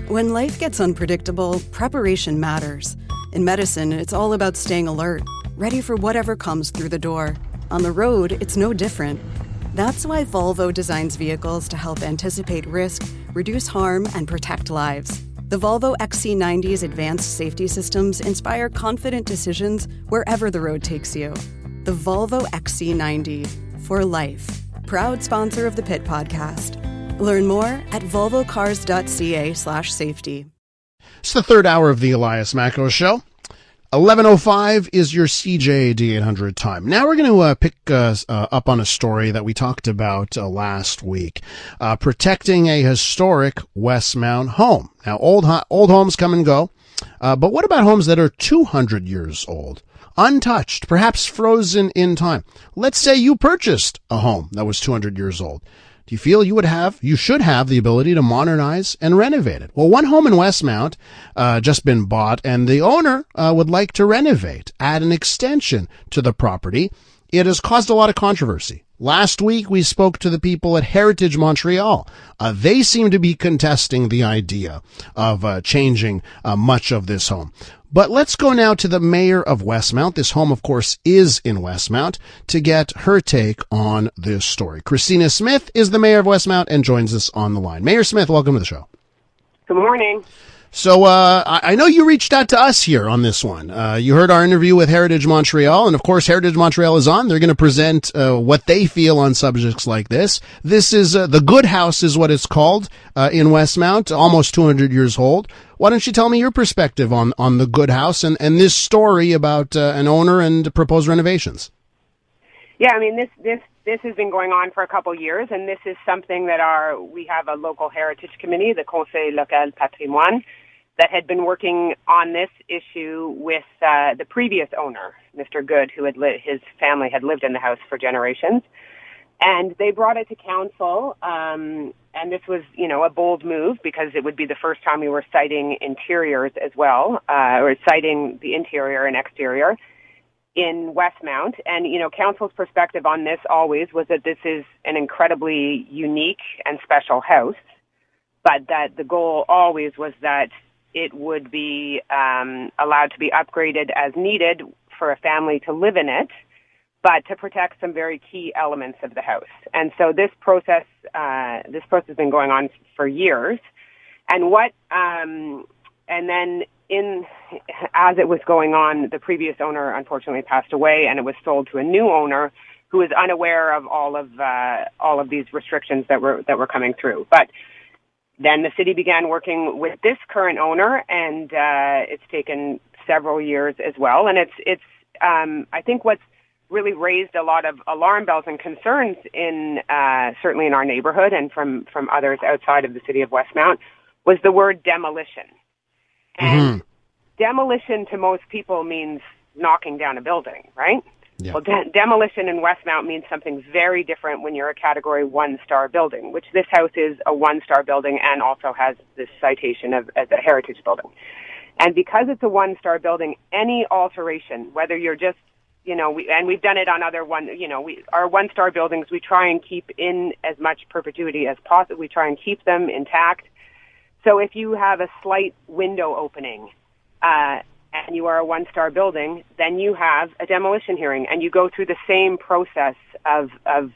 When life gets unpredictable, preparation matters. In medicine, it's all about staying alert, ready for whatever comes through the door. On the road, it's no different. That's why Volvo designs vehicles to help anticipate risk, reduce harm, and protect lives. The Volvo XC90's advanced safety systems inspire confident decisions wherever the road takes you. The Volvo XC90, for life. Proud sponsor of the Pit Podcast. Learn more at volvocars.ca/safety. It's the third hour of the Elias Macco Show. 11:05 is your CJAD 800 time. Now we're going to pick up on a story that we talked about last week, protecting a historic Westmount home. Now, old homes come and go, but what about homes that are 200 years old? Untouched, perhaps frozen in time. Let's say you purchased a home that was 200 years old. Do you feel you should have the ability to modernize and renovate it? Well, one home in Westmount just been bought, and the owner would like to renovate, add an extension to the property. It has caused a lot of controversy. Last week, we spoke to the people at Heritage Montreal. They seem to be contesting the idea of changing much of this home. But let's go now to the mayor of Westmount. This home, of course, is in Westmount, to get her take on this story. Christina Smith is the mayor of Westmount and joins us on the line. Mayor Smith, welcome to the show. Good morning. So I know you reached out to us here on this one. You heard our interview with Heritage Montreal, and of course Heritage Montreal is on. They're going to present what they feel on subjects like this. This is the Goode House is what it's called in Westmount, almost 200 years old. Why don't you tell me your perspective on the Goode House and this story about an owner and proposed renovations? Yeah, I mean, this has been going on for a couple of years, and this is something that we have a local heritage committee, the Conseil Local Patrimoine, that had been working on this issue with the previous owner, Mr. Goode, who his family had lived in the house for generations. And they brought it to council, and this was, a bold move because it would be the first time we were citing interiors as well, or citing the interior and exterior in Westmount. And, council's perspective on this always was that this is an incredibly unique and special house, but that the goal always was that it would be allowed to be upgraded as needed for a family to live in it, but to protect some very key elements of the house. And so this process has been going on for years. And then as it was going on, the previous owner unfortunately passed away, and it was sold to a new owner who was unaware of all of these restrictions that were coming through. But then the city began working with this current owner, and it's taken several years as well. And it's I think what's really raised a lot of alarm bells and concerns in certainly in our neighborhood and from others outside of the city of Westmount was the word demolition. And demolition to most people means knocking down a building, right? Yeah. Well, demolition in Westmount means something very different when you're a Category 1-star building, which this house is a 1-star building and also has this citation as a heritage building. And because it's a 1-star building, any alteration, whether you're just, we've done it on other our 1-star buildings, we try and keep in as much perpetuity as possible. We try and keep them intact. So if you have a slight window opening, and you are a 1-star building, then you have a demolition hearing, and you go through the same process of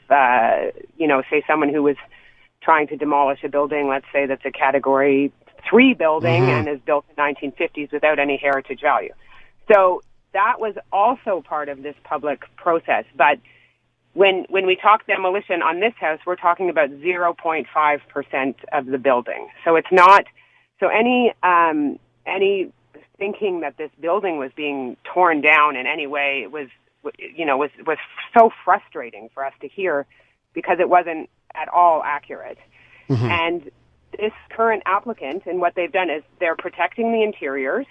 say someone who was trying to demolish a building, let's say that's a Category 3 building and is built in the 1950s without any heritage value. So that was also part of this public process. But when we talk demolition on this house, we're talking about 0.5% of the building. So it's not, so any thinking that this building was being torn down in any way was so frustrating for us to hear because it wasn't at all accurate. And this current applicant, and what they've done is they're protecting the interiors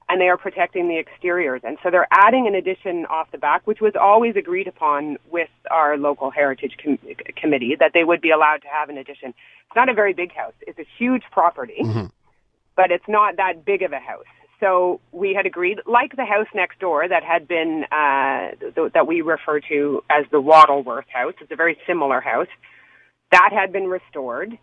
and they are protecting the exteriors. And so they're adding an addition off the back, which was always agreed upon with our local heritage committee, that they would be allowed to have an addition. It's not a very big house. It's a huge property, but it's not that big of a house. So we had agreed, like the house next door that had been, that we refer to as the Wattleworth house. It's a very similar house. That had been restored.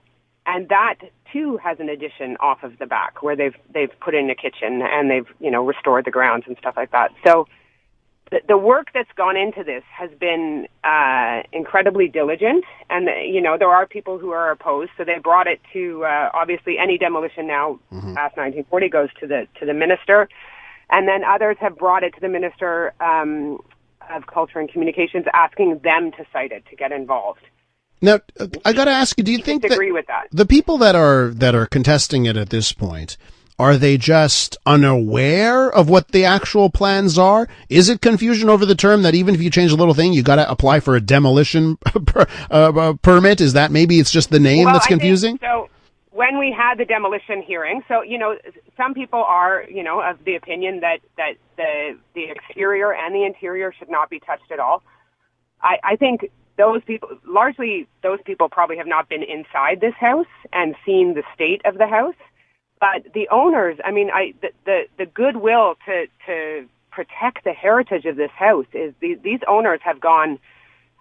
And that too has an addition off of the back where they've put in a kitchen and they've, restored the grounds and stuff like that. So the work that's gone into this has been incredibly diligent, and there are people who are opposed. So they brought it to obviously any demolition now past 1940 goes to the minister, and then others have brought it to the minister of Culture and Communications, asking them to cite it, to get involved. Now, I got to ask you: do you think that the people that are contesting it at this point, are they just unaware of what the actual plans are? Is it confusion over the term that even if you change a little thing, you got to apply for a demolition permit? Is that maybe it's just the name that's confusing? So when we had the demolition hearing, so some people are of the opinion that the exterior and the interior should not be touched at all. I think those people probably have not been inside this house and seen the state of the house. But the owners, the goodwill to protect the heritage of this house is these owners have done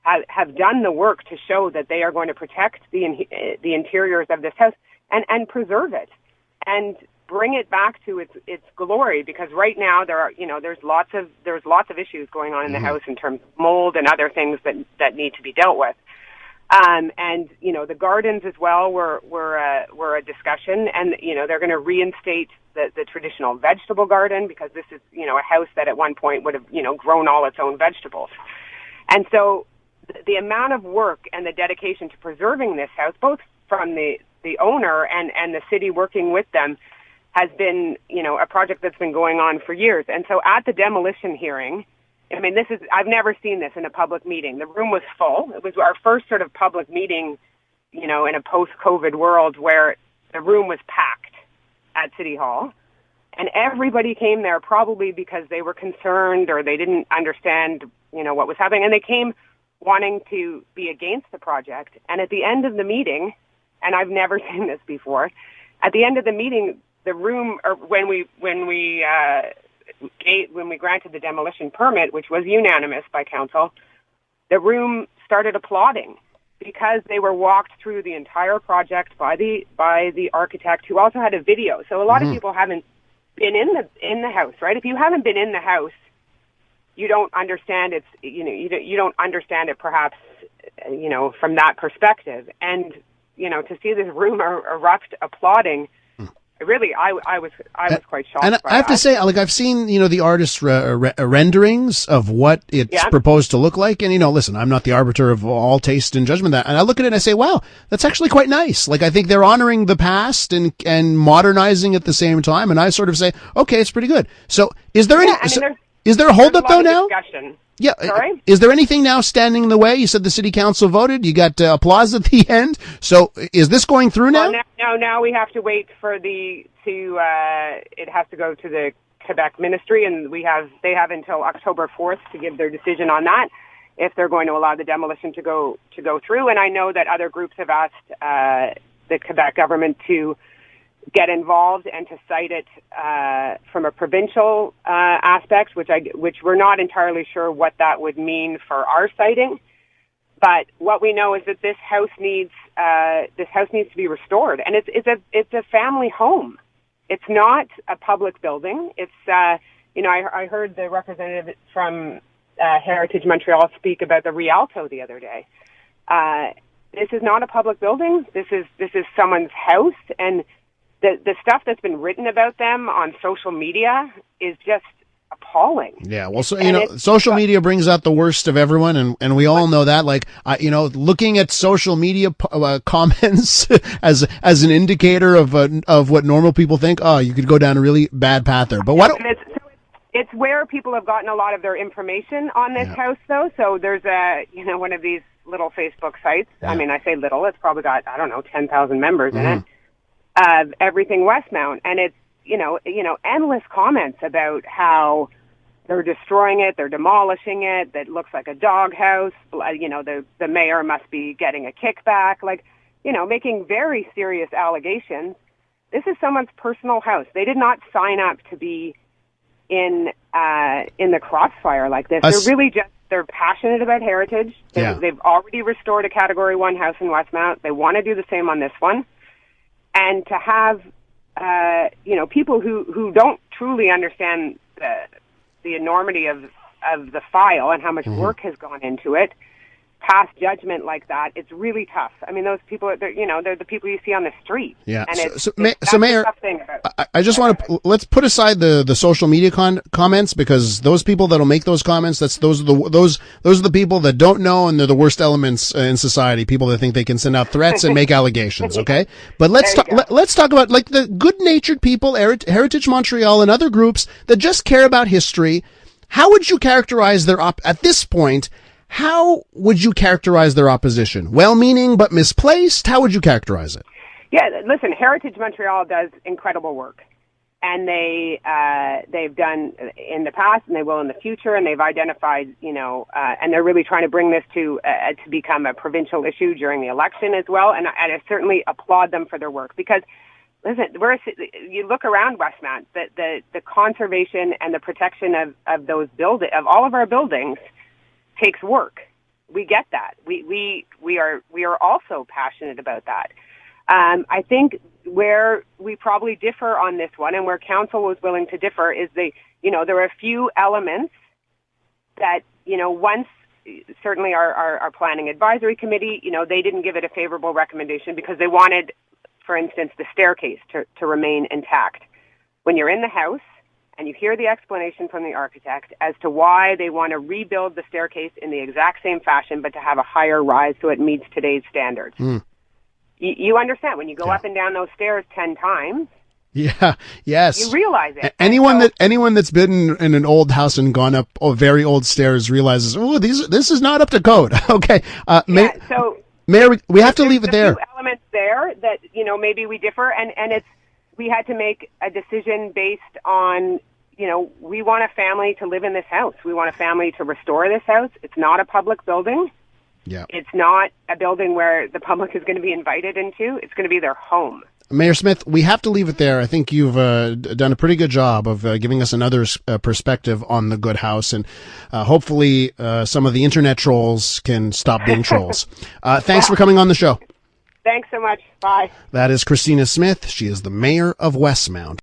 the work to show that they are going to protect the interiors of this house and preserve it and bring it back to its glory. Because right now there's lots of issues going on in the house in terms of mold and other things that need to be dealt with. And the gardens as well were a discussion, and they're going to reinstate the traditional vegetable garden, because this is a house that at one point would have grown all its own vegetables. And so the amount of work and the dedication to preserving this house, both from the owner and the city working with them, has been a project that's been going on for years. And so at the demolition hearing, I've never seen this in a public meeting. The room was full. It was our first sort of public meeting, in a post-COVID world, where the room was packed at City Hall. And everybody came there probably because they were concerned or they didn't understand, what was happening. And they came wanting to be against the project. And at the end of the meeting, and I've never seen this before, at the end of the meeting, the room, or when we granted the demolition permit, which was unanimous by council, the room started applauding because they were walked through the entire project by the architect, who also had a video. So a lot of people haven't been in the house, right? If you haven't been in the house, you don't understand you don't understand it perhaps from that perspective. And to see this room erupt applauding. Really, I was quite shocked. And I have to say, I've seen the artist's renderings of what it's proposed to look like, and listen, I'm not the arbiter of all taste and judgment. And I look at it and I say, wow, that's actually quite nice. I think they're honoring the past and modernizing at the same time. And I sort of say, okay, it's pretty good. So, is there is there a holdup though now? Discussion. Yeah. Sorry? Is there anything now standing in the way? You said the city council voted. You got applause at the end. So is this going through now? Well, now we have to wait for it has to go to the Quebec ministry, and they have until October 4th to give their decision on that, if they're going to allow the demolition to go through. And I know that other groups have asked the Quebec government to get involved and to cite it from a provincial aspect, which we're not entirely sure what that would mean for our citing. But what we know is that this house needs to be restored, and it's a family home. It's not a public building. It's I heard the representative from Heritage Montreal speak about the Rialto the other day. This is not a public building. This is someone's house, and the stuff that's been written about them on social media is just appalling. Yeah, well, so social media brings out the worst of everyone, and we all know that. Looking at social media comments as an indicator of what normal people think. Oh, you could go down a really bad path there. But what? It's where people have gotten a lot of their information on this house, though. So there's one of these little Facebook sites. Yeah. I say little. It's probably got 10,000 members in it. Everything Westmount, and it's endless comments about how they're destroying it, they're demolishing it, that looks like a doghouse. The mayor must be getting a kickback, making very serious allegations. This is someone's personal house. They did not sign up to be in the crossfire like this. They're passionate about heritage. They've already restored a Category 1 house in Westmount. They want to do the same on this one. And to have, people who don't truly understand the enormity of the file and how much work has gone into it, pass judgment like that, it's really tough. I mean, those people, they're the people you see on the street. Yeah. And So that's Mayor, the tough thing about I just want to let's put aside the social media comments, because those people that'll make those comments, those are the people that don't know, and they're the worst elements in society. People that think they can send out threats and make allegations. Okay, but let's talk about like the good-natured people, Heritage Montreal, and other groups that just care about history. How would you characterize their at this point? How would you characterize their opposition? Well-meaning but misplaced? How would you characterize it? Yeah, listen, Heritage Montreal does incredible work, and they've done in the past, and they will in the future, and they've identified, and they're really trying to bring this to become a provincial issue during the election as well. And I certainly applaud them for their work, because listen, you look around Westmount, the conservation and the protection of all of our buildings takes work. We get that. We are also passionate about that. I think where we probably differ on this one, and where council was willing to differ, is there are a few elements that, once certainly our planning advisory committee, they didn't give it a favorable recommendation because they wanted, for instance, the staircase to remain intact. When you're in the house, and you hear the explanation from the architect as to why they want to rebuild the staircase in the exact same fashion, but to have a higher rise so it meets today's standards. You understand, when you go up and down those stairs 10 times, yeah, yes, you realize it. Anyone that's been in an old house and gone up very old stairs realizes, this is not up to code. Okay, Mayor, we have to leave it there. There's a few elements there that maybe we differ, and we had to make a decision based on, we want a family to live in this house. We want a family to restore this house. It's not a public building. Yeah. It's not a building where the public is going to be invited into. It's going to be their home. Mayor Smith, we have to leave it there. I think you've done a pretty good job of giving us another perspective on the Goode House, and hopefully some of the internet trolls can stop being trolls. Thanks for coming on the show. Thanks so much. Bye. That is Christina Smith. She is the mayor of Westmount.